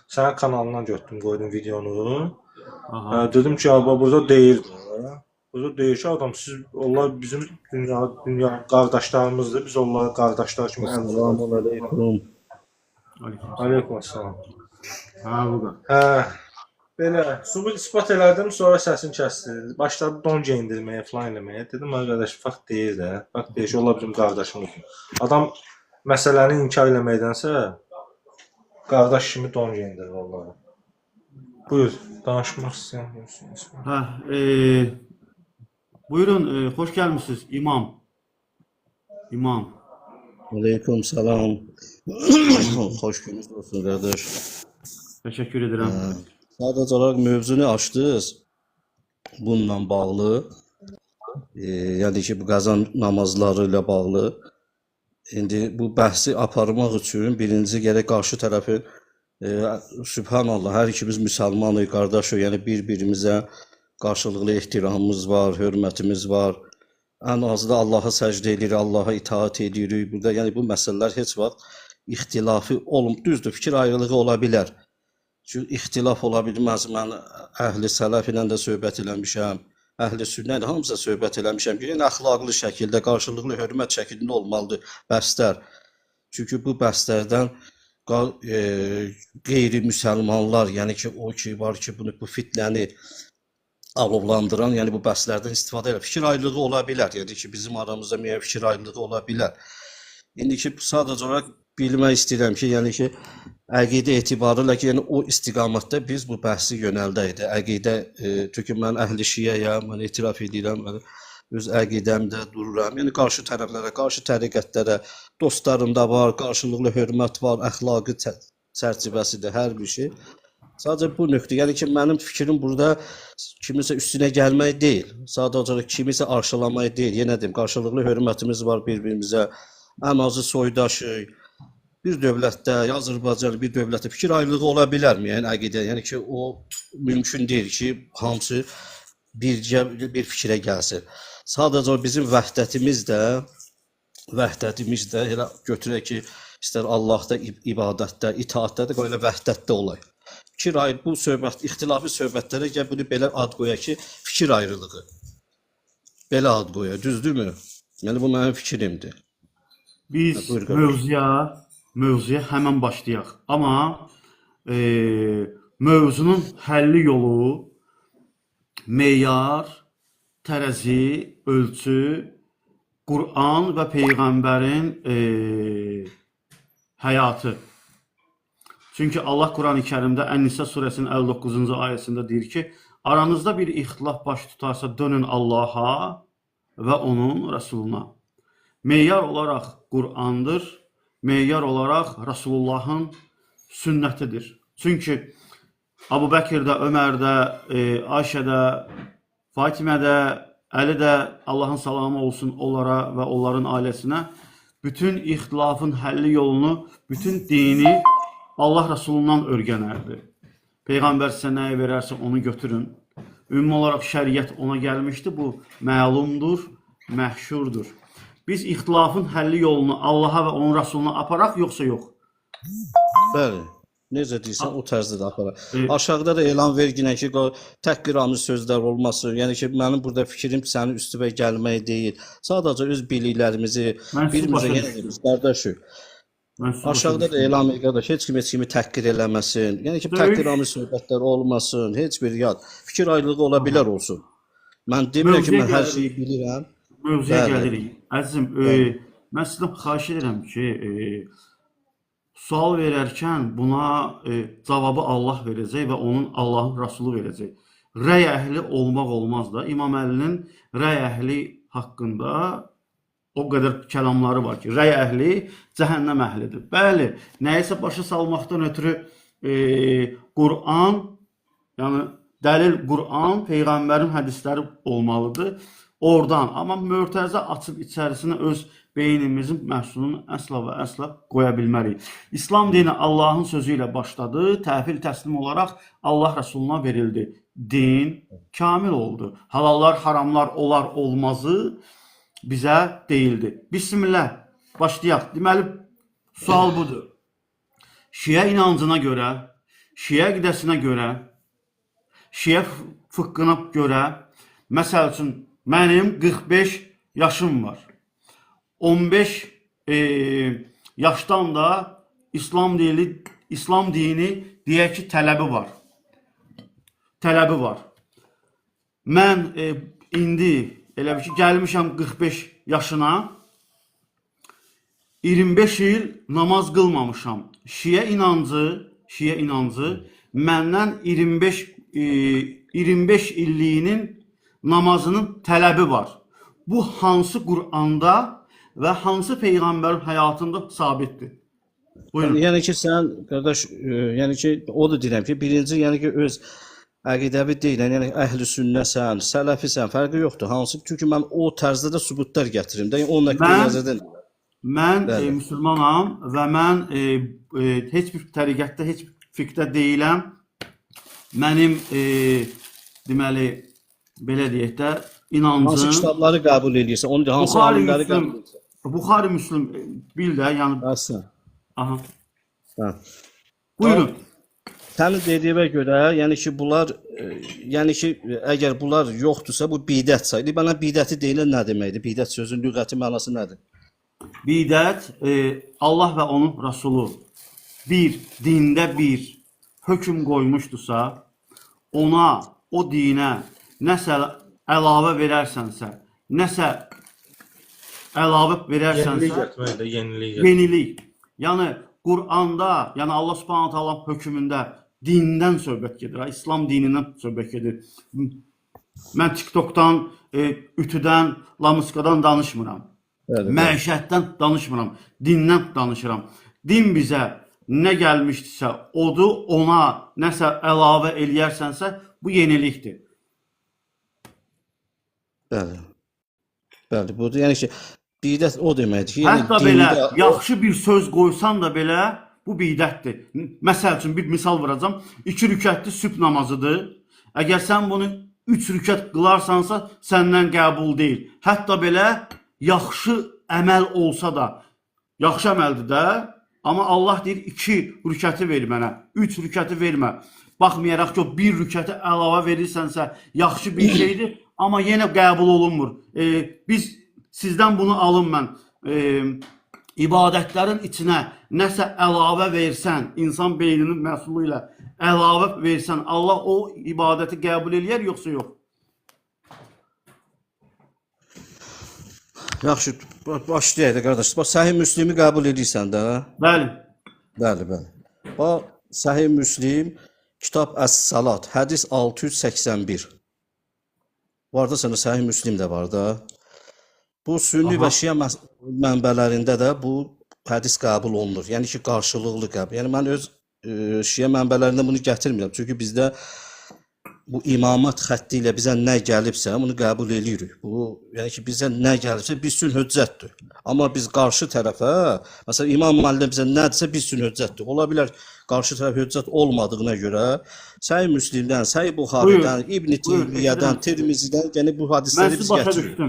Sənin kanalından götürdüm, qoydum videonu. Aha. Dedim ki, abi burada deyir. Burada deyir ki, adam siz onlar bizim dünya qardaşlarımızdır. Biz onları qardaşlar kimi əl uzadırıq. Selamun aleyküm. Aleykümselam. Aleykümselam. Ha burada. Hə, belə sübut isbat elədim, sonra səsini kəsdi. Başladı don geyindirməyə, falan eləməyə. Dedim, qardaş, fakt deyir də. Fakt deyir ki, onlar bizim qardaşımızdır. Adam məsələni inkar eləməkdənsə qardaş kimi don geyindirir onları. Buyur, danışmaq istəyirsən. Ha, buyurun, hoş gelmişsiniz İmam. İmam. Aleyküm selam. Hoş gününüz olsun kardeş. Teşekkür ederim. Sadece olarak mövzunu açtınız. Bununla bağlı. Yani ki bu qazan namazlarıyla bağlı. İndi bu bəhsi aparmaq üçün birinci gərək qarşı tərəfin Sübhanallah, hər ikimiz müsəlmanıq, qardaşıq. Yəni bir-birimizə qarşılıqlı ehtiramımız var, hörmətimiz var. Ən azı da Allaha səcdə edirik, Allaha itaat edirik. Burada yəni bu məsələlər heç vaxt ixtilafı düzdür, fikir ayrılığı ola bilər. Çünki ixtilaf ola bilməz. Mən əhli sələf ilə də söhbət eləmişəm, əhli sünnə ilə hamısı söhbət eləmişəm ki, yəni əxlaqlı şəkildə, qarşılıqlı hörmət şəklində olmalıdır bəslər. Çünki bu bəslərdən qeyri-müsəlmanlar, yəni ki, o ki var ki, bu fitnəni alovlandıran, yəni bu bəhslərdən istifadə edir. Fikir ayrılığı ola bilər, yəni ki, bizim aramızda müəyyən fikir ayrılığı ola bilər. İndi ki, sadəcə olaraq bilmək istəyirəm ki, yəni ki, əqidə etibarıyla ki, yəni o istiqamətdə biz bu bəhsi yönəldəydik. Əqidə, çünki mən əhl-i şiəyəm, mən etiraf edirəm, mən öz əqidəmdə dururam. Yəni qarşı tərəflərə, qarşı təriqətlərə, dostlarımda var, qarşılıqlı hörmət var, əxlaqi çərçivəsidir hər bir şey. Sadəcə bu nöqtə, yəni ki, mənim fikrim burada kimisə üstünə gəlmək deyil. Sadəcə olaraq kimisə arşalamaq deyil. Yenə deyim, qarşılıqlı hörmətimiz var bir-birimizə. Ən azı soydaşıq. Bir dövlətdə, Azərbaycan bir dövlətdə fikir ayrılığı ola bilərmi? Yəni əqidə, yəni ki, o mümkün deyil ki, hamısı bir fikrə gəlsin. Sadəcə bizim vəhdətimiz də elə götürək ki, istər Allahda, ibadətdə, itaatdə də elə vəhdətdə olay. Fikir ayrılığı, bu söhbət, ixtilafi söhbətlərə gəl bunu belə ad qoyaq ki, fikir ayrılığı. Belə ad qoyaq, düzdürmü? Yəni bu mənim fikrimdir. Biz mövzuya həmən başlayaq. Amma mövzunun həlli yolu, meyar, tərəzi, ölçü, Qur'an və Peyğəmbərin həyatı. Çünki Allah Quran-ı Kərimdə Ən-Nisa surəsinin 59-cu ayəsində deyir ki, aranızda bir ixtilaf baş tutarsa dönün Allaha və onun Rəsuluna. Meyar olaraq Qur'andır, meyar olaraq Rəsulullahın sünnətidir. Çünki Əbu Bəkirdə, Ömərdə, Ayşədə, Fatimədə, Əlidə, Allahın salamı olsun onlara və onların ailəsinə, bütün ixtilafın həlli yolunu, bütün dini Allah Rəsulundan öyrənərdi. Peyğəmbər sizə nəyə verərsə onu götürün. Ümumi olaraq şəriət ona gəlmişdi. Bu məlumdur, məhşurdur. Biz ixtilafın həlli yolunu Allaha və onun Rəsuluna aparaq, yoxsa yox? Bəli. Necə deyirsən, o tərzdə də aparaq. Aşağıda da elan verginə ki, təhqiramiz sözlər olmasın. Yəni ki, mənim burada fikrim sənin üstüvə gəlmək deyil. Sadəcə öz biliklərimizi, birimizə yenə qardaşıq. Aşağıda da elan ver, qardaş, heç kimi təhqir eləməsin. Yəni ki, təhqiramiz söhbətlər olmasın, heç bir yad. Fikir ayrılığı ola bilər olsun. Mən demirəm ki, mən hər şeyi bilirəm. Mövzuya gəlirik. Əzizim, mən sizdən xahiş edirəm ki, sual verərkən buna cavabı Allah verəcək və onun Allahın Rəsulu verəcək. Rəy əhli olmaq olmaz da. İmam Əlinin rəy əhli haqqında o qədər kəlamları var ki, rəy əhli cəhənnəm əhlidir. Bəli, nəyisə başa salmaqdan ötürü Qur'an, yəni dəlil Qur'an, Peyğəmbərin hədisləri olmalıdır. Oradan, amma mötəzə açıb içərisinə öz beynimizin məhsulunu əsla və əsla qoya bilmərik. İslam dini Allahın sözü ilə başladı, təhvil təslim olaraq Allah Rəsuluna verildi. Din kamil oldu. Halallar, haramlar, olar, olmazı bizə deyildi. Bismillah, başlayaq. Deməli, sual budur. Şiə inancına görə Şiə qidəsinə görə, Şiə fıqqına görə, məsəl üçün, mənim 45 yaşım var. 15 yaşdan da İslam dini deyək ki, tələbi var. Tələbi var. Mən indi elə bir ki, gəlmişəm 45 yaşına, 25 il namaz qılmamışam. Şiə inancı məndən 25 illiyinin namazının tələbi var. Bu hansı Quranda və hansı Peyğəmbərin həyatında sabitdir? Buyurun. Yəni ki, sən qardaş, yəni ki, o da deyirəm ki, birinci, yəni ki, öz əqidəvi deyilən, yəni əhl-i sünnəsən, sələfisən, fərqi yoxdur. Hansı? Çünki mən o tərzdə də sübutlar gətirim də, onun nəqli nəzərdən. Mən müsəlmanam və mən heç bir təriqətdə, heç bir fiqdə deyiləm. Mənim deməli, belə deyək də, inancım... Hansı kitabları qəbul edirsən, onu da hansı alimləri qəbul edirsən? Buxari Müslim bil də, yəni... Bəsən. Aha. Hə. Buyurun. Sənin dediyinə görə, yəni ki, bunlar, yəni ki, əgər bunlar yoxdursa, bu bidət sayılır. Bana bidəti deyilən nə deməkdir? Bidət sözün lüğəti mənası nədir? Bidət, Allah və onun Rəsulu dində bir hökm qoymuşdursa, ona, o dinə nəsə əlavə verərsənsə, nəsə əlavə verərsənsə, Yenilik etməkdir, yenilik. yenilik. Yəni, Quranda, yəni Allah Subhanahu taala hökmündə dindən söhbət gedir, İslam dinindən söhbət gedir. Mən TikTokdan, ütüdən, lamuskadan danışmıram. Bəli, Məişətdən danışmıram, dindən danışıram. Din bizə nə gəlmişdirsə, odur, ona nəsə əlavə eləyərsənsə, bu yenilikdir. bəli. Bəli, bu da yəni ki, bidət o deməkdir ki, yəni Hətta belə yaxşı bir söz qoysan da belə, bu bidətdir. Məsəl üçün bir misal verəcəm. 2 rükətli sübh namazıdır. Əgər sən bunu 3 rükət qılarsansa, səndən qəbul deyil. Hətta belə yaxşı əməl olsa da, yaxşı əməldir də, amma Allah deyir 2 rükəti ver mənə, 3 rükəti vermə. Baxmayaraq ki, o 1 rükəti əlavə verirsənsə, yaxşı bir şeydir, amma yenə qəbul olunmur. Biz sizdən bunu alın mən. İbadətlərin içinə nəsə əlavə versən, insan beyninin məhsulu ilə əlavə versən, Allah o ibadəti qəbul eləyər, yoxsa yox? Yaxşı, başlayaq da qardaş. Bax, Səhih Müslimi qəbul edirsən də? Bəli. Bəli, bəli. Bax, Səhih Müslim, Kitab Əs-Salat, hədis 681. Var da səndə Səhih Müslim də var da. Bu sünni və şiə mənbələrində də bu hədis qəbul olunur. Yəni ki, qarşılıqlı qəbul. Yəni mən öz şiə mənbələrində bunu gətirmirəm. Çünki bizdə bu imamət xətti ilə bizə nə gəlibsə, bunu qəbul edirik. Bu, yəni ki, bizə nə gəlibsə, biz üçün hüccətdir. Amma biz qarşı tərəfə, məsələn, İmam müəllim bizə nə desə, biz üçün hüccətdir. Ola bilər, qarşı tərəf hüccət olmadığına görə, Səhih Müslimdən, Səhih Buxaridən, İbn Teymiyyədən, Tirmizidən, yəni bu hadisləri biz gətiririk.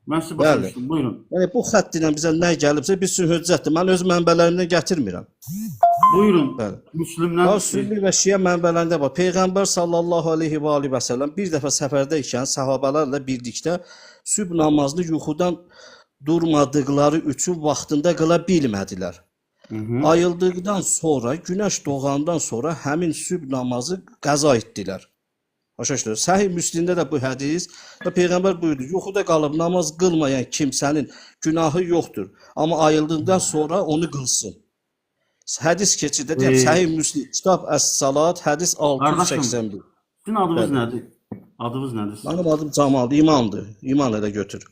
Mən sizə başa düşdüm, buyurun. Yəni, bu xətt ilə bizə nə gəlibsə, biz üçün hüccətdir. Mən öz mənbələrimdən gətirmirəm. Buyurun, Bəli. Müslümdən... Sünni və şiə mənbələrində var. Peyğəmbər sallallahu aleyhi və aleyhi və səlləm bir dəfə səfərdə ikən sahabələrlə birlikdə sübh namazını yuxudan durmadıqları üçün vaxtında qıla bilmədilər. Ayıldıqdan sonra, günəş doğandan sonra həmin sübh namazı qəza etdilər. Başa düşdünüz? Səhih Müslimdə də bu hədis və Peyğəmbər buyurdu, yuxuda qalıb namaz qılmayan kimsənin günahı yoxdur, amma ayıldıqdan sonra onu qılsın. Hədis keçir də, deyəm, Səhih Müslim, Kitab Əs-Salat, hədis 681. Sizin adınız nədir? Adınız nədir? Mənim adım Camaldır, İmandır. İman elə götür.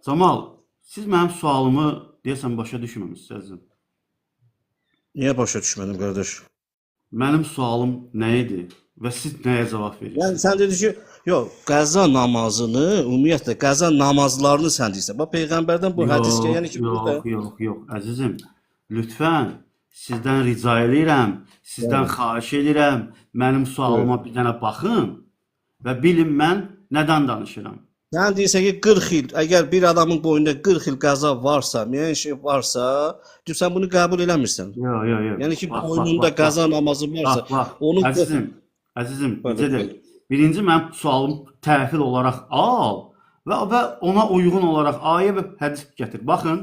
Camal, siz mənim sualımı deyəsən başa düşməmişsiniz. Niyə başa düşmədim, qardaş? Mənim sualım nə idi və siz nəyə cavab verirsiniz? Yəni sən dedin ki, yox, qəza namazını, ümumiyyətlə qəza namazlarını sən deyirsən. Bax Peyğəmbərdən bu hədis ki, yəni ki, burada Yox, əzizim. Lütfən sizdən rica edirəm, sizdən xahiş edirəm, mənim sualıma bir dənə baxın və bilin mən nədən danışıram. Sən deyirsən ki 40 il, əgər bir adamın boynunda 40 il qəza varsa, müəyyən şey varsa, sən bunu qəbul eləmirsən. Yox. Yəni ki, boynunda qəza namazı varsa, onu Əzizim, necədir? Birinci mənim sualım təhvil olaraq al və ona uyğun olaraq ayə və hədis gətir. Baxın,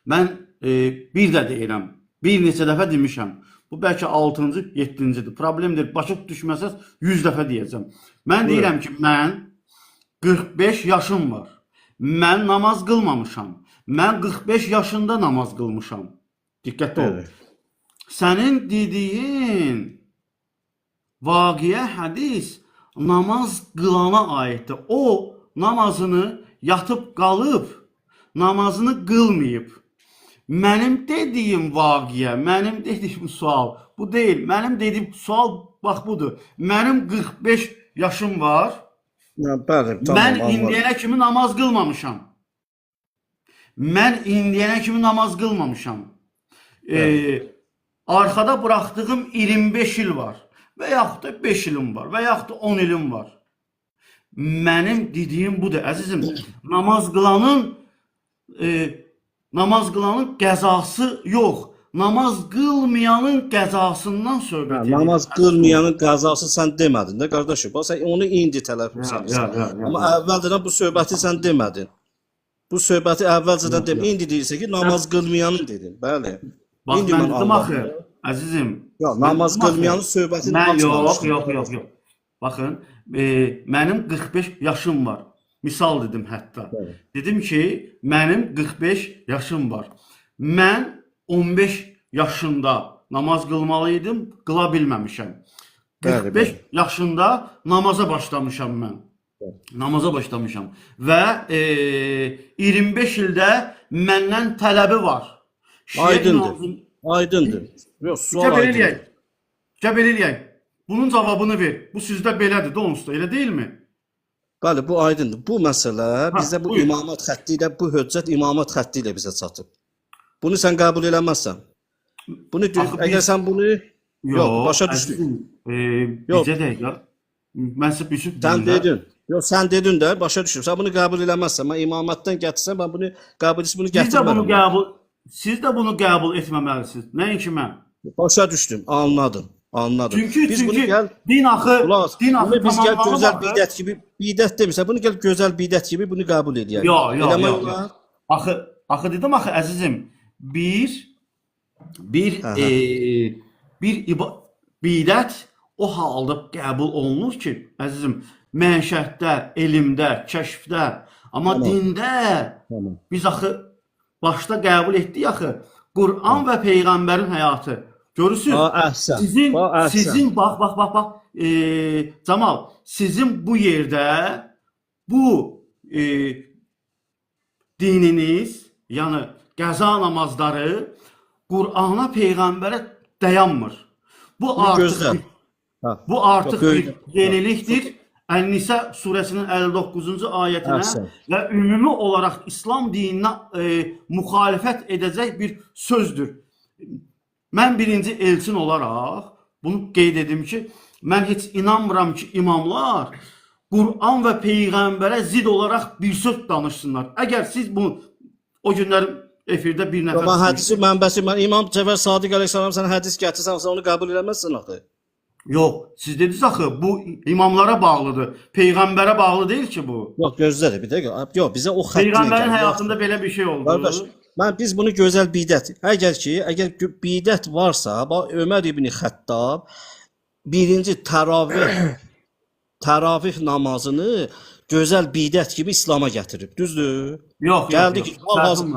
mən bir də deyirəm, bir neçə dəfə demişəm. Bu bəlkə 6-cı, 7-cidir. Problemdir. Başa düşməsəz 100 dəfə deyəcəm. Mən deyirəm ki, mən 45 yaşım var. Mən namaz qılmamışam. Mən 45 yaşında namaz qılmışam. Diqqətli ol. Sənin dediyin vaqiə hədis namaz qılana aiddir. O namazını yatıb qalıb, namazını qılmayıb. Mənim dediyim vaqiə, mənim dediyim sual bu deyil. Mənim dediyim sual bax budur. Mənim 45 yaşım var. Bəli, tamam. Mən indiyənə kimi namaz qılmamışam. Arxada buraxdığım 25 il var. Və yaxud da 5 ilim var. Və yaxud da 10 ilim var. Mənim dediyim budur, əzizim. Namaz qılanın qəzası yox. Namaz qılmayanın qəzasından söhbət edir. Namaz qılmayanın qəzası sən demədin də qardaşım. Bax sən onu indi tələffüz edirsən. Amma əvvəldən bu söhbəti sən demədin. Bu söhbəti əvvəlcədən demədin. İndi deyirsən ki, namaz qılmayanın dedin. Bəli. Bax mən dedim axı, əzizim. Yox, namaz qılmayanın söhbətini açmamışdım. Yox. Baxın, mənim 45 yaşım var. Misal dedim hətta. Dedim ki, mənim 45 yaşım var. Mən 15 yaşında namaz qılmalıydım, qıla bilməmişəm. 45 yaşında namaza başlamışam mən. Namaza başlamışam. Və 25 ildə məndən tələbi var. Aydındır. Yox, sual aydındır. Gəl eləyək. Bunun cavabını ver. Bu sizdə belədir, də onsuz da, elə deyilmi? Bəli, bu aydındır. Bu məsələ bizə bu imamət xətti ilə, bu höccət imamət xətti ilə bizə çatıb. Bunu sən qəbul eləməzsən. Bunu əgər sən bunu başa düşdün. Bizə də ya. Mən sizə bir şey dedin. Yox, sən dedin də başa düşdüm. Sən bunu qəbul eləməzsən. Mən imamətdən gətirsən, mən bunu gətirmərəm. Siz də bunu qəbul etməməlisiniz. Nəinki mən. Başa düşdüm. Anladım. Çünki din axı biz gəl gözəl bidət kimi, bidət demirsən, bunu gəl gözəl bidət kimi bunu qəbul edək. Yox. Axı dedim axı əzizim, bir bidət o halda qəbul olunur ki, əzizim, mənşətdə, elmdə, kəşfdə, amma dində biz axı başda qəbul etdik axı Qur'an və Peyğəmbərin həyatı. Görürsünüz? Sizin bax, Camal, sizin bu yerdə bu dininiz, yəni qəza namazları Qur'ana, Peyğəmbərə dayanmır. Bu artıq bir yenilikdir. Ən-Nisa surəsinin 59-cu ayətinə və ümumi olaraq İslam dininə müxalifət edəcək bir sözdür. Mən birinci elçin olaraq bunu qeyd edim ki, mən heç inanmıram ki, imamlar Qur'an və Peyğəmbərə zid olaraq bir söz danışsınlar. Əgər siz bunu o günlər efirdə bir nəfər... Amma hədisi mənbəsi, mən İmam Cəfər Sadiq əleyhissalam sən hədis gətirsən, sən onu qəbul eləməzsən axı. Yox, siz dediniz axı, bu imamlara bağlıdır. Peyğəmbərə bağlı deyil ki bu. Yox, gözlədir, bir dəqiqə. Yox, bizə o xətt... Peyğəmbərin həyatında belə bir şey oldu. Qardaş, biz bunu gözəl bidət, əgər bidət varsa, Ömər İbn Xəttab birinci təravih namazını gözəl bidət kimi İslama gətirib, düzdür? Yox.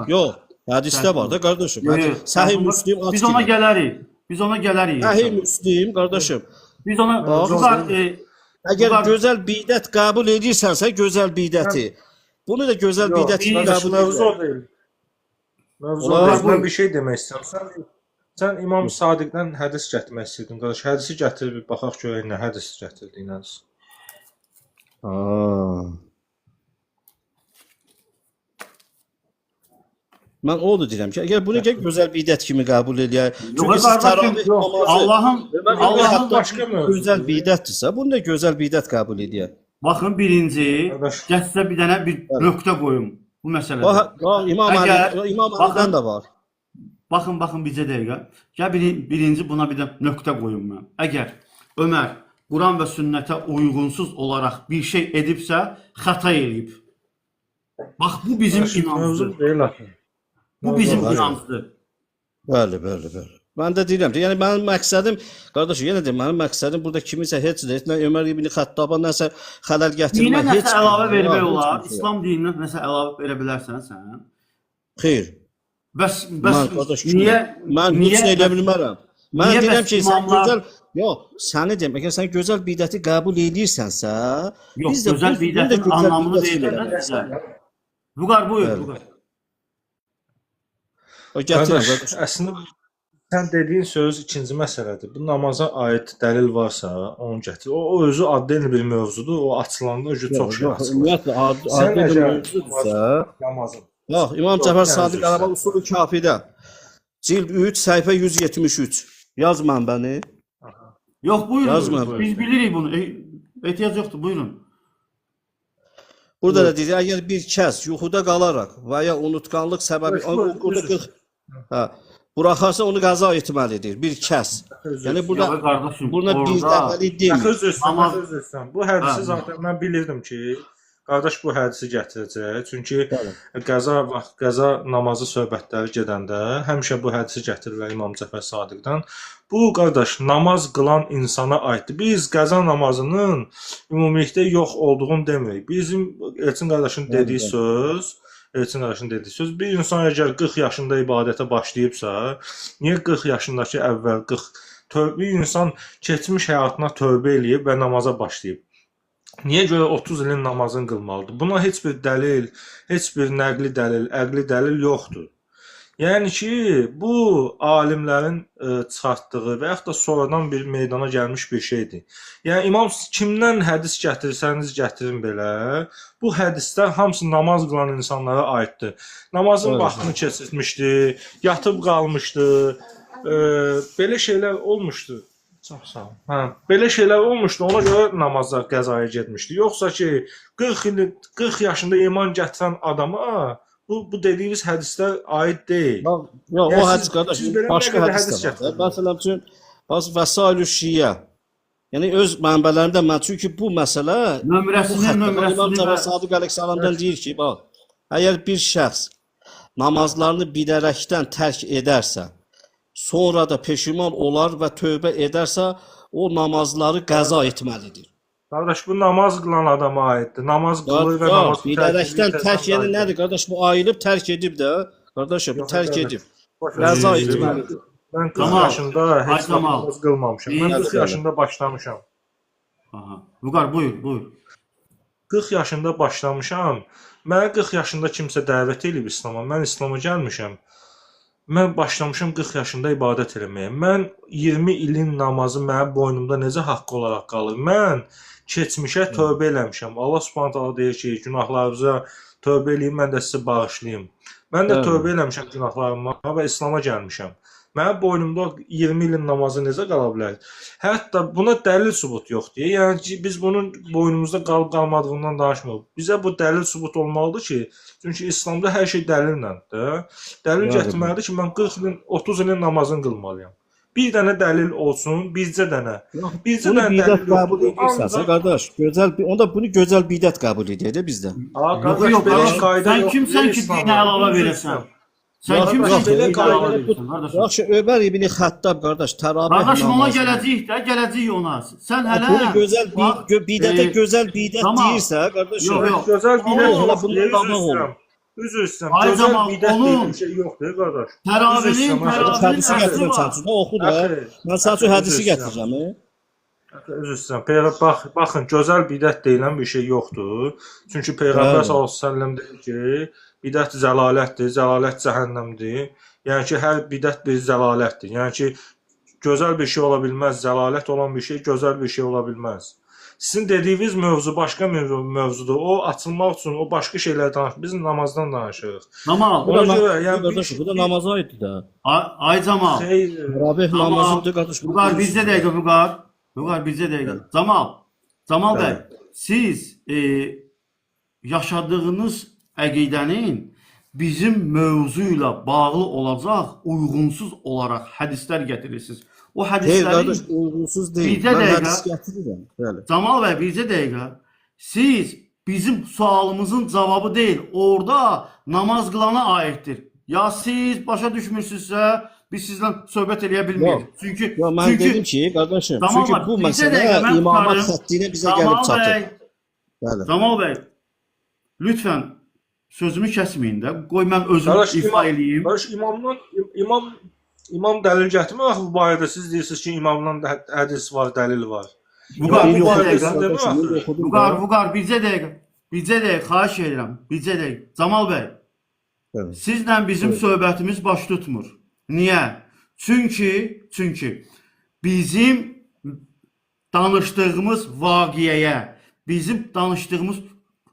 Yox, hədisdə var da qardaşım. Səhih Müslim aç. Biz ona gələrik. Səhih Müslim, qardaşım. Biz ona... Əgər gözəl bidət qəbul edirsənsə, gözəl bidəti. Bunu da gözəl bidət kimi qəbul edirsən. Mən bir şey demək istəyirəm. Sən İmam Sadiqdən hədis gətirmək istəyirdin, qardaş. Hədisi gətirib, baxaq görək nə hədis gətirdiyiniz. Mən o da deyirəm ki, əgər bunu gözəl bidət kimi qəbul edək, çünki siz təravih Allahın başqa gözəl bidətdirsə, bunu da gözəl bidət qəbul edək. Baxın birinci, Qardaş, gətirsə bir dənə bir nöqtə qoyum bu məsələdə. İmam Əgər- Ali, İmam baxın- Ali'dən də var. Baxın bircə dəqiqə. Gəl birinci buna bir də nöqtə qoyum mən. Əgər Ömər Quran və sünnətə uyğunsuz olaraq bir şey edibsə, xəta eləyib. Bax bu bizim inancdır. mövzu deyil axı. Bu bizim Mövzu- inancdır. Bəli. Mən də deyirəm ki, yəni mənim məqsədim, qardaş, yenə deyim, mənim məqsədim burada kimisə heç nə Ömər ibn Xəttaba nəsə xələl Dinə gətirmək, heç nəsə əlavə vermək heç olar. bir şey. İslam dininə nəsə əlavə verə bilərsən sən. Xeyr. Bəs Mən qardaş, niyə mən heç nə eləyə bilmərəm. Mən niyə deyirəm bəs ki, sən imamlar- gözəl, yox, səni deyim, əgər sən gözəl bidəti qəbul edirsənsə, Yox, biz də gözəl bunu da bidətin gözəl anlamını bidət deyirlər eləmək. də sizə. Vüqar buyur, Bəli. Vüqar. O gətirəm, Qardaş, qardaş. əslində sən dediyin söz ikinci məsələdir. Bu namaza aid dəlil varsa, onu gətir. O özü adlı bir mövzudur. O açılanda özü çox şey açılır. Ümumiyyətlə, Sən adlı əgər mövzudursa, namazın bax, İmam Yox, Cəfər yəni Sadiq üzrsə. Ərəba Usulü Kafidə, cild 3, səhifə 173. Yaz mənbəni. Yox, buyurun. Yazma. Biz bilirik bunu. Ehtiyac yoxdur, buyurun. Burada da deyir, əgər bir kəs yuxuda qalaraq və ya unutqanlıq səbəbi orada 40 buraxarsa onu qəza etməlidir. Bir kəs. Yəni burada Ya qardaşım, burada bir orada dəfəlik deyil. Namaz üzrsən. Bu hədisi Hə. zaten mən bilirdim ki, qardaş bu hədisi gətirəcək. Çünki Bəli. qəza namazı söhbətləri gedəndə həmişə bu hədisi gətirirlər İmam Cəfər Sadiqdən. Bu qardaş namaz qılan insana aiddir. Biz qəza namazının ümumilikdə yox olduğunu demirik. Bizim Elçin qardaşın dediyi söz, bir insan əgər 40 yaşında ibadətə başlayıbsa, niyə 40 yaşındakı əvvəl 40 bir insan keçmiş həyatına tövbə eləyib və namaza başlayıb. Niyə görə 30 ilin namazını qılmalıdır? Buna heç bir dəlil, heç bir nəqli dəlil, əqli dəlil yoxdur. Yəni ki, bu alimlərin çıxartdığı və yaxud da sonradan bir meydana gəlmiş bir şeydir. Yəni imam kimdən hədis gətirsəniz gətirin belə, bu hədislər hamısı namaz qılan insanlara aiddir. Namazın Evet. vaxtını keçirmişdi, yatıb qalmışdı, belə şeylər olmuşdu. Çox sağ ol. Belə şeylər olmuşdu, ona görə namazlar qəzaya getmişdi. Yoxsa ki 40 yaşında iman gətirən adama bu dediyiniz hədislər aid deyil. Yox, o Yəni hədis siz- qardaş, siz belə başqa nə qədər hədis hədis də var. gətirdiniz? Məsələn üçün, Vəsailü Şiyə. Yəni öz mənbələrimdə mən çünki bu məsələ Nömrəsini, İmam nömrəsini Cəfər və Sadiq Əleyhissalamdan deyir ki, bax, əgər bir şəxs namazlarını bilərəkdən tərk edərsə, sonra da peşiman olar və tövbə edərsə, o namazları qəza etməlidir. Qardaş bu namaz qılan adama aiddir. Namaz qılır və Yox, namazı bilərəkdən tərk yəni nədir qardaş? Bu ayılıb tərk edib də, qardaşım, bu Yox, tərk qardaş. edib. Qəza Qəza etməlidir. Mən 40 Tamam. yaşında heç Ay, tamam. namaz qılmamışam. Mən 40 İyi. yaşında başlamışam. Aha. Vüqar buyur, buyur. 40 yaşında başlamışam. Mənə 40 yaşında kimsə dəvət edib İslam'a. Mən İslam'a gəlmişəm. Mən başlamışam 40 yaşında ibadət etməyə. Mən 20 ilin namazı mənim boynumda necə haqqı olaraq qalır? Mən keçmişə tövbə eləmişəm. Allah Subhanahu taala deyir ki, günahlarınıza tövbə eləyin, mən də sizi bağışlayım. Mən də Bəli. tövbə eləmişəm günahlarıma və İslam'a gəlmişəm. Mənim boynumda 20 ilin namazı necə qala bilər? Hətta buna dəlil sübut yoxdur. Yəni ki, biz bunun boynumuzda qalıb qalmadığından danışmırıq. Bizə bu dəlil sübut olmalıdır ki, çünki İslamda hər şey dəlillədir. Dəlil Bəli. gətirməlidir ki, mən 40 ilin, 30 ilin namazını qılmalıyam. Bir dənə dəlil olsun, bircə dənə. Bircə Bunu dənə bidət dəlil qəbul edirsənsə, qardaş, onda bunu gözəl bidət qəbul edir də bizdə. Qardaş, Yox, belə qardaş, qayda sən yoxdur kimsən ki İslamda. dinə əlavə verəsən? Sən Yox, kimsən yox, ki belə dinə qayda əlavə yoxdur. verəsən, qardaşım? Yaxşı, Ömər ibn Xəttab qardaş, təravih Qardaşım ona namazı. gələcəyik də, gələcəyik ona. Sən hələ Bunu gözəl bax, bidətə gözəl bidət tamam. deyirsə, qardaşım. Yox, yox. Gözəl bidət Amma yoxdur. bunun qabağı olur. Üzr istəyirəm. Ay Gözəl zaman, bidət onun- deyilən şey yoxdur, qardaş. Təravihinin, Üzr istəyirəm, təravihinin Hədisi əsli gətirirəm var. sən üçün, oxu da. Axı, Mən sən üçün axı, hədisi üzr istəyirəm. gətirəcəm. Üzr istəyirəm. Baxın, gözəl bidət deyilən bir şey yoxdur. Çünki Peyğəmbər Bəli. sallallahu əleyhi və səlləm deyir ki, bidət zəlalətdir, zəlalət cəhənnəmdir. Yəni ki, hər bidət bir zəlalətdir. Yəni ki, gözəl bir şey ola bilməz, zəlalət olan bir şey gözəl bir şey ola bilməz. Sizin dediyiniz mövzu başqa mövzudur. O açılmaq üçün o başqa şeylər danışır. Biz namazdan danışırıq. Camal, Bu da Ona görə, yəni qardaş, bu da namaza aiddir də. ay Camal. Xeyr, Təravih Tamam. namazıdır qardaş. Vüqar bizdə dəqiqə Vüqar. Vüqar bizdə dəqiqə. Camal. Camal bəy. siz yaşadığınız əqidənin bizim mövzu ilə bağlı olacaq uyğunsuz olaraq hədislər gətirirsiniz. O Hayır kardeş, hədisləri uygunsuz değil. Bizə Ben dəqiqə- hadis getiririm. Bəli. Camal bəy bircə dəqiqə. Siz bizim sualımızın cavabı deyil, orada namaz qılana aiddir. Ya siz başa düşmürsünüzsə biz sizlə söhbət eləyə bilmirik. Yok. Çünki Yo, ben dedim ki kardeşim, Tamam çünkü bak, bu bize mesele de ben imamat tutarım. haddine bize Camal gelip çatır. bəy, Bəli. Camal bəy, lütfən sözümü kəsməyin də. Qoy mən özüm Qardaş, ifa eləyim. Qardaş, imam dəlil gətirmir axı bu barədə. Siz deyirsiniz ki, imamdan da hədis var, dəlil var. Vüqar, bu bircə barədə dəqiqə. sən demə axı. Vüqar, bircə dəqiqə. Bircə dəqiqə, xahiş edirəm. Bircə dəqiqə. Camal bəy, Evet. sizlə bizim Evet. söhbətimiz baş tutmur. Niyə? Çünki bizim danışdığımız vaqiəyə, bizim danışdığımız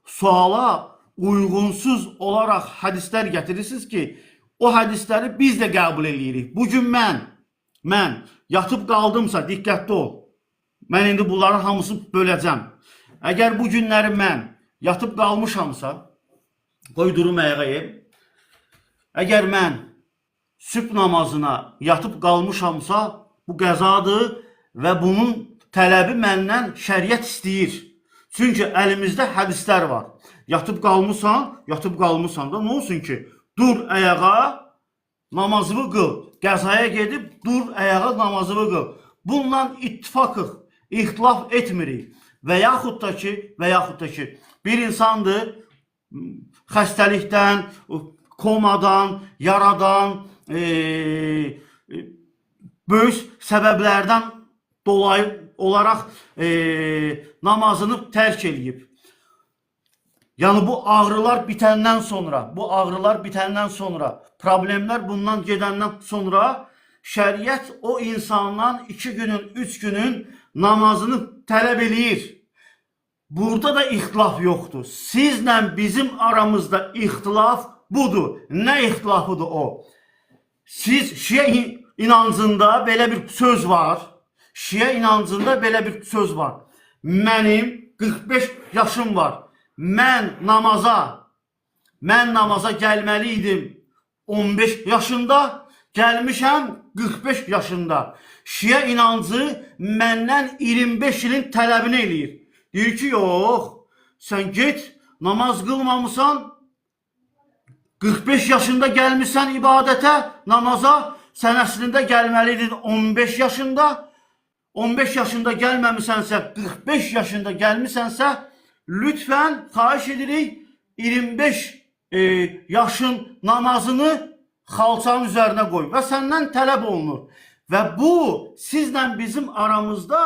suala uyğunsuz olaraq hədislər gətirirsiniz ki, o hədisləri biz də qəbul edirik. Bu gün mən yatıb qaldımsa diqqətli ol. Mən indi bunların hamısını böləcəm. Əgər bu günləri mən yatıb qalmışamsa, qoy durum ayağa. Əgər mən sübh namazına yatıb qalmışamsa, bu qəzadır və bunun tələbi məndən şəriət istəyir. Çünki əlimizdə hədislər var. Yatıb qalmışsan da nə olsun ki? Dur ayağa, namazını qıl. Qəzaya gedib dur ayağa, namazını qıl. Bundan ittifaqıq, ixtilaf etmirik. Və yaxud da ki, bir insandır xəstəlikdən, komadan, yaradan, böyük səbəblərdən dolayı olaraq namazını tərk eləyib. Yəni bu ağrılar bitəndən sonra, problemlər bundan gedəndən sonra şəriət o insandan 2 günün, 3 günün namazını tələb eləyir. Burada da ixtilaf yoxdur. Sizlə bizim aramızda ixtilaf budur. Nə ixtilafıdır o? Siz Şiə inancında belə bir söz var. Mənim 45 yaşım var. Mən namaza gəlməli idim 15 yaşında, gəlmişəm 45 yaşında. Şiə inancı məndən 25 ilin tələbini eləyir. Deyir ki, yox, sən get, namaz qılmamısan, 45 yaşında gəlmişsən ibadətə, namaza, sən əslində gəlməliydin 15 yaşında. 15 yaşında gəlməmisənsə, 45 yaşında gəlmisənsə, lütfən xahiş edirik 25 yaşın namazını xalçanın üzərinə qoy və səndən tələb olunur. Və bu sizlə bizim aramızda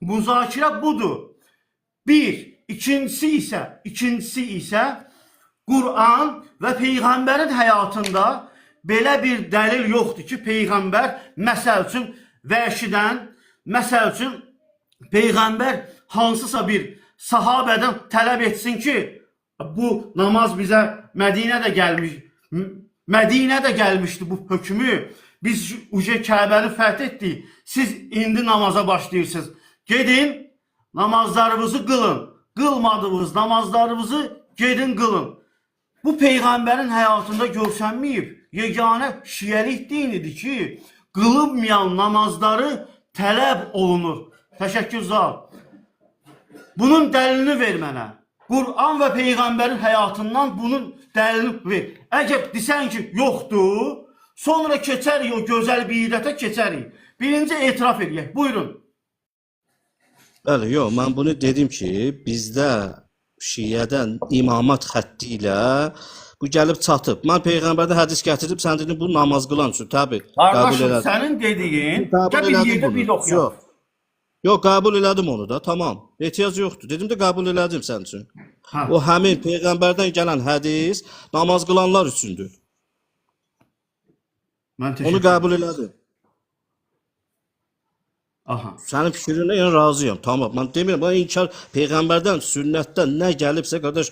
müzakirə budur. Bir, ikincisi isə Quran və Peyğəmbərin həyatında belə bir dəlil yoxdur ki, Peyğəmbər məsəl üçün vəhşidən, məsəl üçün Peyğəmbər hansısa bir sahabədən tələb etsin ki, bu namaz bizə Mədinədə gəlmişdi bu hökmü. Biz Kəbəni fəth etdik. Siz indi namaza başlayırsınız. Gedin, namazlarınızı qılın. Qılmadığınız namazlarınızı gedin qılın. Bu Peyğəmbərin həyatında görsənməyib. Yeganə şiəlik dinidir ki, qılınmayan namazları tələb olunur. Təşəkkür zal. Bunun dəlilini ver mənə. Quran və Peyğəmbərin həyatından bunun dəlilini ver. Əgər desən ki, yoxdur, sonra keçərik o gözəl bidətə keçərik. Birinci etiraf edək. Buyurun. Bəli, yox, mən bunu dedim ki, bizdə Şiədən imamat xətti ilə bu gəlib çatıb. Mən Peyğəmbərdən hədis gətirib, sən dedin bu namaz qılan üçün, təbii, qəbul Qardaşım, elədim. sənin dediyin, Qəbul bir elədim yerdə bunu. bir oxuyaq. Yox. Yox, qəbul elədim onu da, tamam. Ehtiyac yoxdur. Dedim də qəbul elədim sən üçün. Hə. O həmin Peyğəmbərdən gələn hədis namaz qılanlar üçündür. Mən təşəkkür Onu qəbul elədim. Aha. Sənin fikrinlə yəni razıyam. Tamam. Mən demirəm, bu inkar Peyğəmbərdən, sünnətdən nə gəlibsə, qardaş,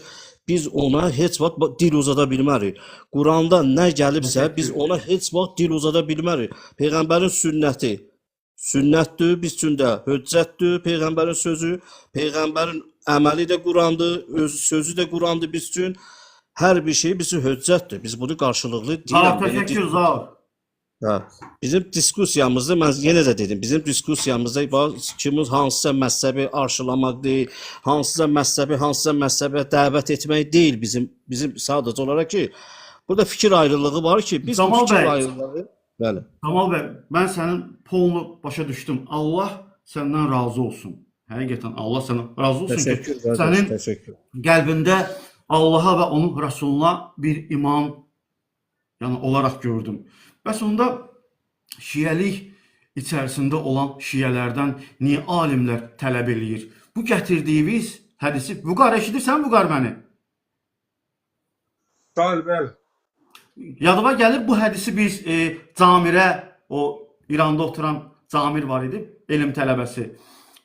biz ona heç vaxt dil uzada bilmərik. Quranda nə gəlibsə, biz ona heç vaxt dil uzada bilmərik. Peyğəmbərin sünnəti, sünnətdir, biz üçün də höccətdir peyğəmbərin sözü, peyğəmbərin əməli də Qurandır, öz sözü də Qurandır biz üçün. Hər bir şey bizim höccətdir. Biz bunu qarşılıqlı deyirəm. Təşəkkür Zaur. Hə, bizim diskusiyamızda mən yenə də dedim, bizim diskusiyamızda kimin hansısa məzhəbi arşılamaq deyil, hansısa məzhəbə dəvət etmək deyil bizim sadəcə olaraq ki, burada fikir ayrılığı var ki, biz Camal bu fikir bəy. ayrılığı, bəli. Camal bəy, mən sənin polunu başa düşdüm. Allah səndən razı olsun. Həqiqətən Allah səndən razı olsun Təşəkkür, ki, sənin təşəkkür. qəlbində Allaha və onun Rəsuluna bir iman yəni olaraq gördüm. Bəs onda şiəlik içərisində olan şiələrdən niyə alimlər tələb eləyir? Bu gətirdiyiniz hədisi, Vüqar eşidirsən Vüqar məni? Bəli. Yadıma gəlir bu hədisi biz Camirə, o İranda oturan Camir var idi, elm tələbəsi.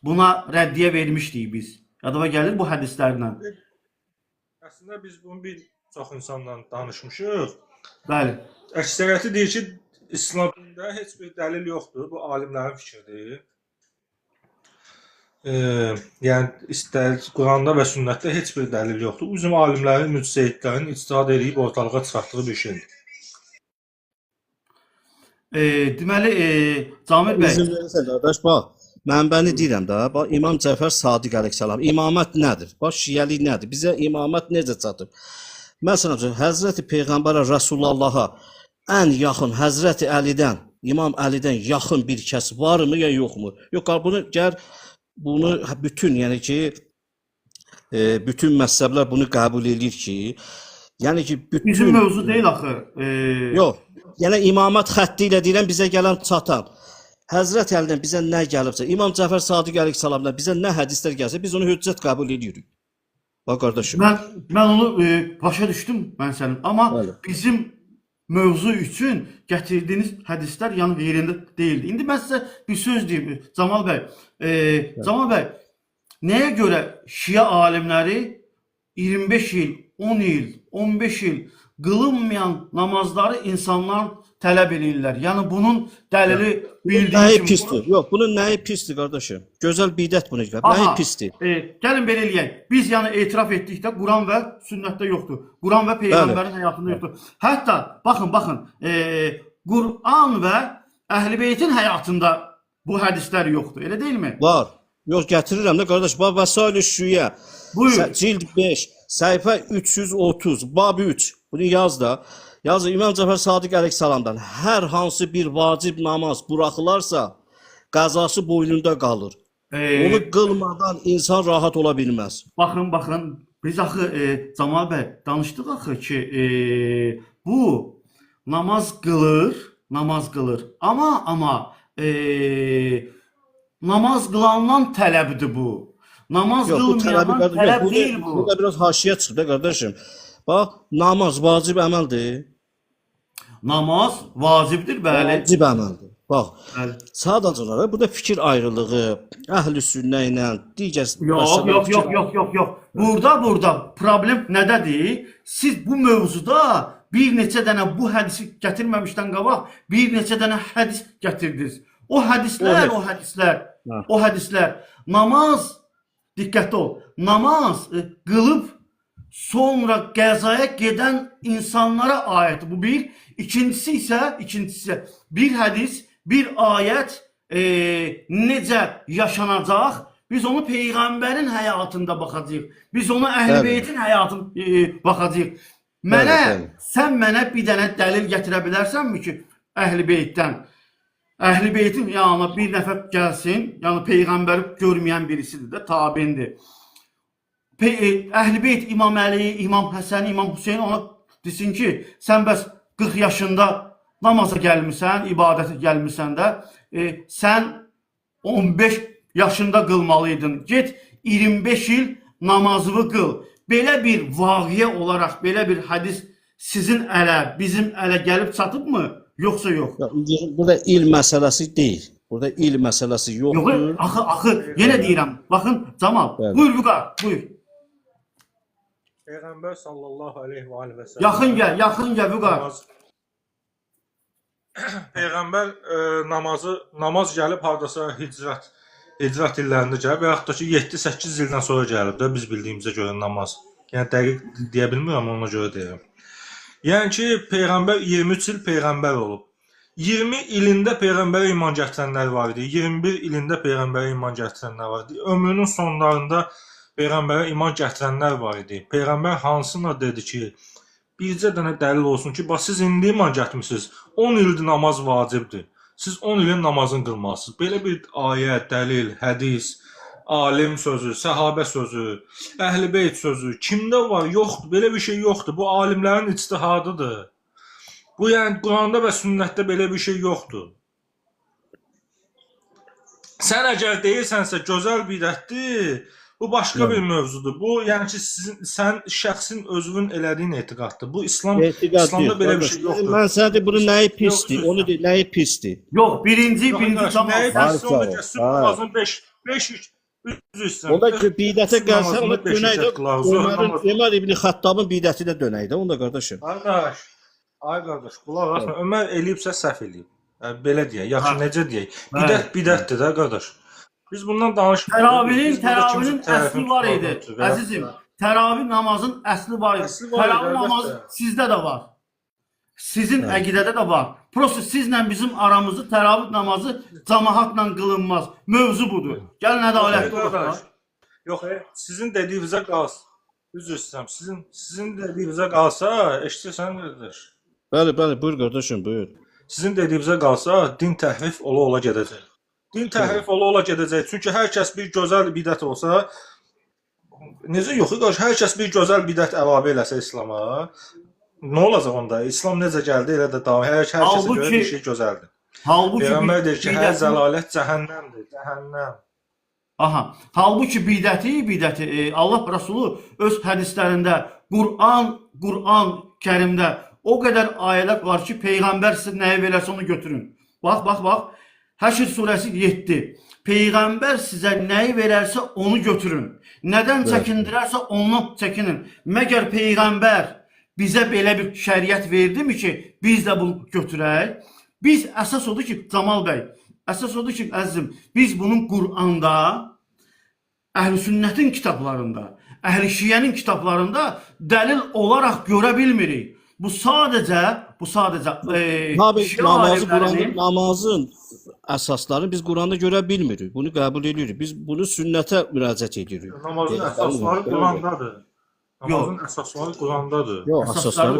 Buna rəddiyə vermişdik biz. Yadıma gəlir bu hədislərlə. Əslində biz bunu bir çox insanla danışmışıq. Bəli. Əksəriyyəti deyir ki, İslam dinində heç bir dəlil yoxdur. Bu alimlərin fikridir. Yəni istər Quranda və sünnətdə heç bir dəlil yoxdur. Bizim alimlərin, müctəhidlərin ictihad edib ortalığa çıxartdığı bir şeydir. Deməli, Camir bəy. İzin verirsən qardaş, bax, mənbəni deyirəm də, bax İmam Cəfər Sadiq əleyhissalam. İmamət nədir? Bax şiəlik nədir? Bizə imamət necə çatıb? Məsələn, Həzrəti Peyğəmbərə Rəsulullaha ən yaxın Həzrəti Əlidən, İmam Əlidən yaxın bir kəs varmı ya yoxmu? Yox, bunu bütün, yəni ki, bütün məzhəblər bunu qəbul edir ki, yəni ki, bütün Bizim mövzu deyil axı. Yox. Yəni imamət xətti ilə deyirəm bizə gələn çatan. Həzrət Əlidən bizə nə gəlibsə, İmam Cəfər Sadiq əleyhissalamdan bizə nə hədislər gəlsə, biz onu höccət qəbul edirik. Bax qardaşım. Mən onu başa düşdüm mən sənin, amma Bəli. bizim mövzu üçün gətirdiyiniz hədislər yəni yerində deyildi. İndi mən sizə bir söz deyim, Camal bəy. Camal bəy, nəyə görə şiə alimləri 25 il, 10 il, 15 il qılınmayan namazları insanlar tələb edirlər. Yəni bunun dəlili bildiyi Nəyi kimi. pisdir? Yox, bunun nəyi pisdir qardaşım? Gözəl bidət bunu gəlir. Nəyi pisdir? Gəlin belə eləyək. Biz yəni etiraf etdikdə Quran və sünnətdə yoxdur. Quran və peyğəmbərin həyatında yoxdur. Hətta baxın, Quran və Əhl-i-Beytin həyatında bu hədislər yoxdur. Elə deyilmi? Var. Yox, gətirirəm də qardaş. Bax, Vəsail-i Şüyə. Buyur. Cild 5, səhifə 330, bab 3. Bunu yaz da. Yaz İmam Cəfər Sadiq əleyhissalamdan hər hansı bir vacib namaz buraxılarsa qəzası boynunda qalır. Onu qılmadan insan rahat ola bilməz. Baxın, biz axı Camal bəy danışdıq axı ki, bu namaz qılır. Amma namaz qılandan tələbdir bu. Namaz qılmayandan tələb deyil bu. Burada biraz haşiyə çıxdı da qardaşım. Bax, namaz vacib əməldir. Namaz vacibdir, bəli. Vacib əməldir. Bax, Bəli. sadəcə olaraq burada fikir ayrılığı, əhl-i sünnə ilə digər Yox. Burada problem nədədir? Siz bu mövzuda bir neçə dənə bu hədisi gətirməmişdən qabaq bir neçə dənə hədis gətirdiniz. O hədislər namaz, diqqətli ol. Namaz qılıb sonra qəzaya gedən insanlara aiddir. Bu bir. İkincisi isə bir hədis, bir ayət necə yaşanacaq? Biz onu peyğəmbərin həyatında baxacağıq. Biz onu Əhl-i-Beytin həyatında baxacağıq. Sən mənə bir dənə dəlil gətirə bilərsənmi ki, Əhl-i-Beytdən? Əhl-i-Beytin yanına bir nəfər gəlsin, yəni peyğəmbəri görməyən birisidir də, tabindir. Əhl-i-Beyt İmam Əli, İmam Həsən, İmam Hüseyin ona desin ki, sən bəs 40 yaşında namaza gəlmirsən, ibadətə gəlmirsən də, sən 15 yaşında qılmalıydın. Get 25 il namazını qıl. Belə bir vaqiyə olaraq, belə bir hədis sizin ələ, bizim ələ gəlib çatıbmı? Yoxsa yox? Burada il məsələsi deyil. Burada il məsələsi yoxdur. Yox, axı, yenə deyirəm. Baxın, Camal, buyur Vüqar, buyur. Peyğəmbər sallallahu aleyhi və aleyhi və səlləm Yaxın gəl Vüqar. Peyğəmbər namaz gəlib hardasa hicrat illərində gəlib və yaxud da ki 7-8 ildən sonra gəlib də biz bildiyimizə görə namaz. Yəni dəqiq deyə bilmirəm, ona görə deyirəm. Yəni ki Peyğəmbər 23 il Peyğəmbər olub. 20 ilində Peyğəmbərə iman gətirənlər var idi. 21 ilində Peyğəmbərə iman gətirənlər var idi. Ömrünün sonlarında Peyğəmbərə iman gətirənlər var idi. Peyğəmbər hansına dedi ki, bircə dənə dəlil olsun ki, bax siz indi iman gətirmisiniz. 10 ildir namaz vacibdir. Siz 10 ilin namazını qılmalısınız. Belə bir ayə, dəlil, hədis, alim sözü, səhabə sözü, əhl-i-beyt sözü kimdə var? Yoxdur. Belə bir şey yoxdur. Bu alimlərin ictihadıdır. Bu yəni Quranda və sünnətdə belə bir şey yoxdur. Sən əgər deyirsənsə gözəl bidətdir, bu başqa bir mövzudur. Bu yəni ki sən şəxsin özünün elədiyin etiqaddır. Bu İslamda belə bir şey yoxdur. Mən sənə deyim bunun nəyi pisdir? Onu de, nəyi pisdir? Yox, birinci tamam. Nəyi pisdir? Onu kəsin namazın 5 üstən. Onda ki bidətə gəlsən, ona dönək də Ömər İbn Xəttabın bidəti də dönək də, onda qardaşım. Ay qardaş, qulaq asma. Ömər eləyibsə səhv eləyib. Yəni, belə deyək, yaxşı necə deyək? Bidətdir də qardaş. Biz bundan danışmırıq. Təravinin əsli var idi. Əzizim, təravih namazın əsli var idi. Təravih namazı sizdə də var. Sizin əqidədə də var. Prosta sizlə bizim aramızda təravih namazı cəmaatla qılınmaz. Mövzu budur. Gəlin ədalətli olaq. Yox, sizin dediyinizə qalsın. Üzr istəyirəm. Sizin dediyinizə qalsa, eşidirsən qardaş. Bəli, buyur qardaşım, buyur. Sizin dediyinizə qalsa, din təhrif ola gedəcək. Din təhrif ola gedəcək. Çünki hər kəs bir gözəl bidət olsa, necə yox, qardaş, hər kəs bir gözəl bidət əlavə eləsə İslama, nə olacaq onda? İslam necə gəldi, elə də davam. Hər kəsə görə bir şey gözəldir. Peyğəmbər deyir ki, hər zəlalət cəhənnəmdir, cəhənnəm. Aha, halbuki bidəti Allah Rəsulu öz hədislərində Quran Kərimdə o qədər ayələr var ki, Peyğəmbər sizə nəyi verərsə onu götürün. Bax. Həşr surəsi 7. Peyğəmbər sizə nəyi verərsə onu götürün. Nədən çəkindirərsə ondan çəkinin. Məgər Peyğəmbər bizə belə bir şəriət verdimi ki, biz də bunu götürək? Biz əsas odur ki, Camal bəy, əsas odur ki, əzizim, biz bunun Quranda, Əhl-i Sünnətin kitablarında, Əhl-i Şiənin kitablarında dəlil olaraq görə bilmirik. Bu sadəcə namazın əsaslarını biz Quranda görə bilmirik. Bunu qəbul edirik. Biz bunu sünnətə müraciət edirik. Namazın əsasları Qurandadır. Namazın əsasları Qurandadır. Yox, əsasları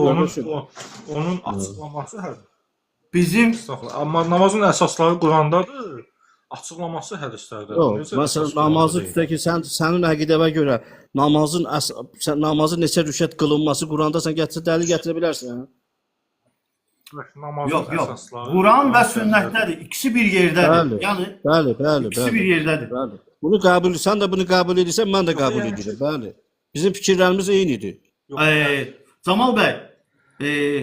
onun açıqlaması hədir. Amma namazın əsasları Qurandadır. Açıqlaması hədislərdə. Yox, məsələn namazı tutaq ki, sənin əqidəvə görə namazın neçə rükət qılınması Quranda sən dəlil gətirə bilərsən. Yox. Quran və sünnətdədir. İkisi bir yerdədir. Yəni Bəli. İkisi bir yerdədir. Bəli. Bunu qəbul sən də bunu qəbul edirsən, mən də qəbul edirəm. Bəli. Bizim fikirlərimiz eynidir. Camal bəy,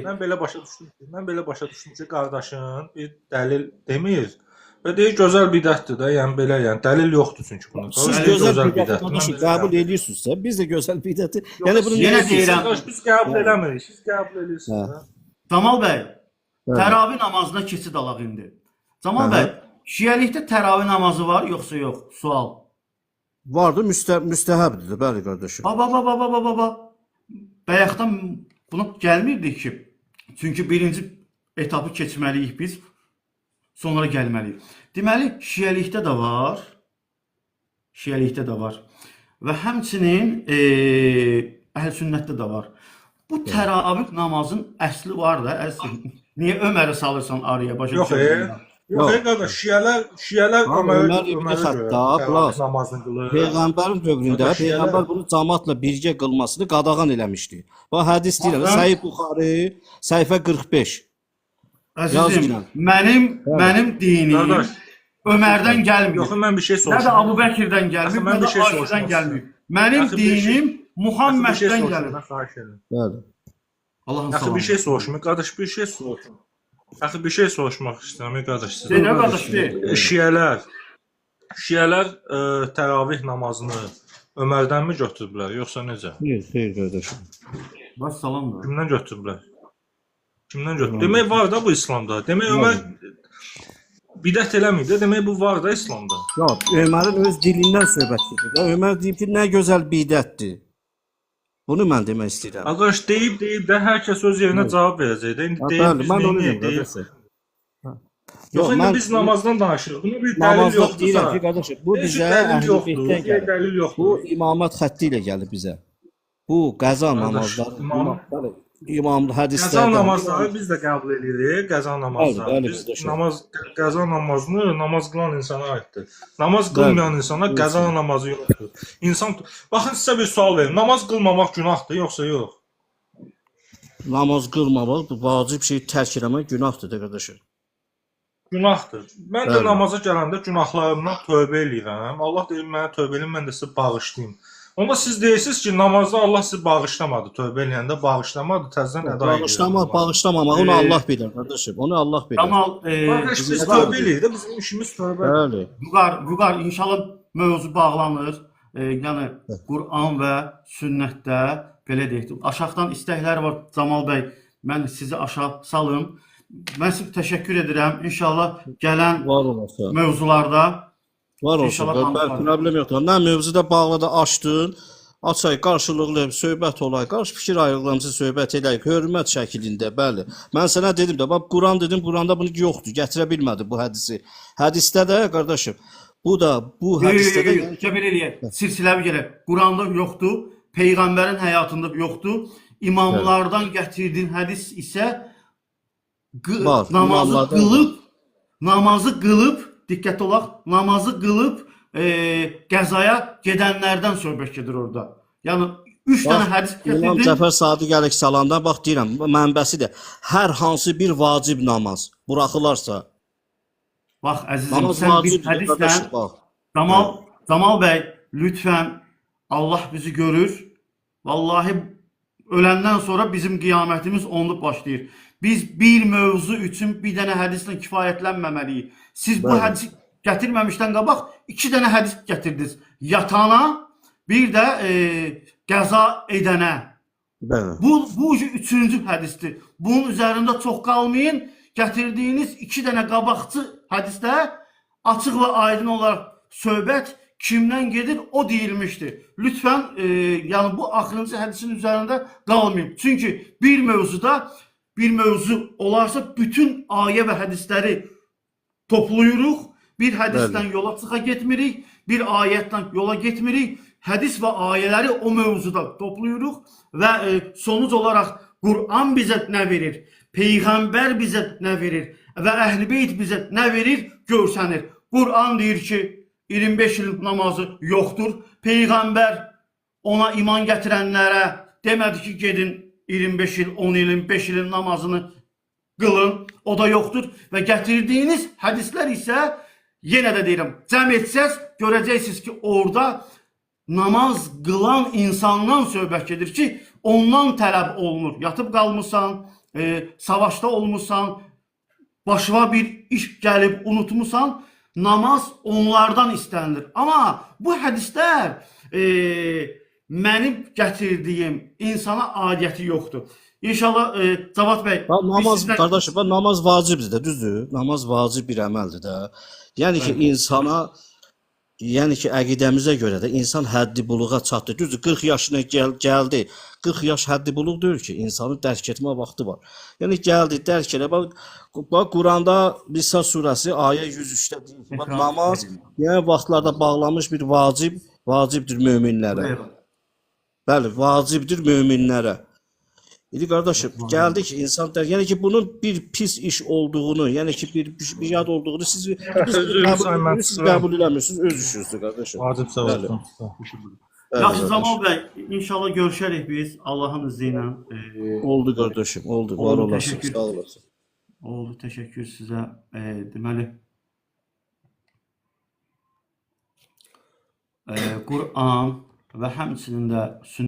mən belə başa düşdüm ki, qardaşın bir dəlil demir. Və deyir gözəl bidətdir də, yəni belə, yəni dəlil yoxdur çünki bunun. Siz gözəl bidəti qəbul edirsinizsə, biz də gözəl bidəti, yəni bunu yenə deyirəm, biz qəbul eləmirik, siz qəbul edirsiniz. Camal bəy, təravih namazına keçid alaq indi. Camal bəy, şiəlikdə təravih namazı var, yoxsa yox? Sual. Vardı, müstəhəbdir, bəli qardaşım. Baba. Bayaqdan buna gəlmirdik ki, çünki birinci etapı keçməliyik biz. Sonra gəlməliyik. Deməli, şiəlikdə də var. Və həmçinin əhl-i sünnətdə də var. Bu təravih namazın əsli var da, niyə Öməri salırsan araya? Yox, qardaş, şiələr Ömər İbn Xəttab namazını qılır. Peyğəmbərin dövründə Peyğəmbər bunu cəmaatla birgə qılmasını qadağan eləmişdi. Bu hədis deyir, Səhih Buxari, səhifə 45. Əzizim, mənim dinim Ömərdən gəlmir. Yox, mən bir şey soruşum. Nə də Abu Bəkirdən gəlmir, nə də Ayşədən gəlmir. Mənim dinim Muhammeddən gəlir. Bəli. Allahın salamı. Bir şey soruşum, qardaş, bir şey soruşum. Bir şey soruşmaq istəyirəm, qardaş sizə. Nə qardaş, de. Şiələr təravih namazını Ömərdən mi götürüblər, yoxsa necə? Xeyr, qardaşım. Baş salam da. Kimdən götürüblər? Kimdən götürdü? Demək var da bu İslamda. Demək Ömər bidət eləmir də. Demək bu var da İslamda. Yox, Ömərin öz dilindən söhbət gedir. də. Ömər deyib ki, nə gözəl bidətdir. Bunu mən demək istəyirəm. Arkadaş deyib də hər kəs öz yerinə cavab verəcək də. İndi deyib Bəli, biz mən onu neyini deyirəm deyib. qardaşım. Yox, indi biz namazdan danışırıq. Buna bir dəlil Namazda yoxdursa. deyirəm ki, qardaşım, bu Heç bizə dəlil Əhl-i yoxdur. Beytdən gəlir. Dəlil Bu yoxdur. imamət xətti ilə gəlir bizə. Bu qəza namazları, imam Qəza hədislərdən. namazları biz də qəbul edirik. Qəza namazları. Bəli, Biz qardaşım. qəza namazını namaz qılan insana aiddir. Namaz qılmayan insana qəza namazı yoxdur. İnsan baxın sizə bir sual verim. Namaz qılmamaq günahdır yoxsa yox? Namaz qılmamaq, bu vacib şey tərk eləmək günahdır da qardaşım. Günahdır. Mən də Bəli. namaza gələndə günahlarımdan tövbə eləyirəm. Allah deyir mənə tövbə edin, mən də sizə bağışlayım. Onda siz deyirsiniz ki, namazda Allah sizi bağışlamadı. Tövbə eləyəndə bağışlamadı, təzədən əda edir. Bağışlamamaq, onu Allah bilir qardaşım. Onu Allah bilir. Amal Biz tövbə eləyirik də, bizim işimiz tövbə. Bəli. Vüqar inşallah mövzu bağlanır. Yəni Quran və sünnətdə belə deyək. Aşağıdan istəklər var Camal bəy. Mən sizi aşağı salım. Mən sizə təşəkkür edirəm. İnşallah gələn Var olasın. mövzularda Var olsun. İnşallah Mən tanışarıq. problem yoxdur. Nə mövzuda bağlı da açdın. Açay, qarşılıqlı söhbət olay, qarşı fikir ayrılığımızı söhbət eləyik, hörmət şəklində, bəli. Mən sənə dedim də, bax Quran dedim, Quranda bunu yoxdur, gətirə bilmədi bu hədisi. Hədisdə də qardaşım, bu hədisdə də belə eləyək. Silsiləvi gələk. Quranda yoxdur, peyğəmbərin həyatında yoxdur. İmamlardan gətirdiyin hədis isə Var, imamlardan namazı qılıb, diqqətli olaq, namazı qılıb qəzaya gedənlərdən söhbət gedir orada. Yəni 3 dənə hədis İmam gətirdim. Cəfər Sadiq Əleyhissalamdan bax deyirəm, mənbəsidir. Hər hansı bir vacib namaz buraxılarsa, Bax əzizim, namaz sən bir vacibdir hədislə qardaşım, bax. Camal bəy, lütfən Allah bizi görür. Vallahi öləndən sonra bizim qiyamətimiz onluq başlayır. Biz bir mövzu üçün bir dənə hədislə kifayətlənməməliyik. Siz bu Bəli. hədisi gətirməmişdən qabaq 2 dənə hədis gətirdiniz. Yatana, bir də qəza edənə. Bəli. Bu üçüncü hədisdir. Bunun üzərində çox qalmayın. Gətirdiyiniz 2 dənə qabaqçı hədisdə açıq və aydın olaraq söhbət kimdən gedir o deyilmişdir. Lütfən yəni bu axırıncı hədisin üzərində qalmayın. Çünki bir mövzu olarsa bütün ayə və hədisləri toplayırıq. Bir hədisdən yola çıxa getmirik, bir ayətdən yola getmirik. Hədis və ayələri o mövzuda toplayırıq və sonuc olaraq Quran bizə nə verir? Peyğəmbər bizə nə verir? Və Əhl-i Beyt bizə nə verir? Görsənir. Quran deyir ki, 25 il namazı yoxdur. Peyğəmbər ona iman gətirənlərə demədi ki, gedin 25 il, 10 ilin, 5 ilin namazını qılın. O da yoxdur. Və gətirdiyiniz hədislər isə yenə də deyirəm, cəm etsəz görəcəksiniz ki, orada namaz qılan insandan söhbət gedir ki, ondan tələb olunur. Yatıb qalmısan, savaşda olmuşsan, başına bir iş gəlib unutmusan, namaz onlardan istənilir. Amma bu hədislər mənim gətirdiyim insana adiyyəti yoxdur. İnşallah Cavad bəy, Namaz qardaşım, namaz vacibdir də, düzdür? Namaz vacib bir əməldir də. Yəni ki, insana, yəni ki, əqidəmizə görə də insan həddi buluğa çatdı. Düzdür, 40 yaşına gəldi. 40 yaş həddi buluq deyil ki, insanın dərk etmə vaxtı var. Yəni gəldi, dərk elə. Bax Quranda Nisa surəsi ayə 103-də deyir ki, bax namaz yəni vaxtlarda bağlanmış bir vacibdir möminlərə. Bəli, vacibdir möminlərə. İndi qardaşım, gəldi ki, insan yəni ki, bunun bir pis iş olduğunu, yəni ki, bir yad olduğunu siz qəbul eləmirsiniz, öz işinizdir qardaşım. Vacib savabdan. Yaxşı Camal bəy, inşallah görüşərik biz Allahın izni ilə. Oldu qardaşım, oldu. Var olasın, sağ olasın. Oldu, təşəkkür sizə. Deməli, Quran və həmçinin də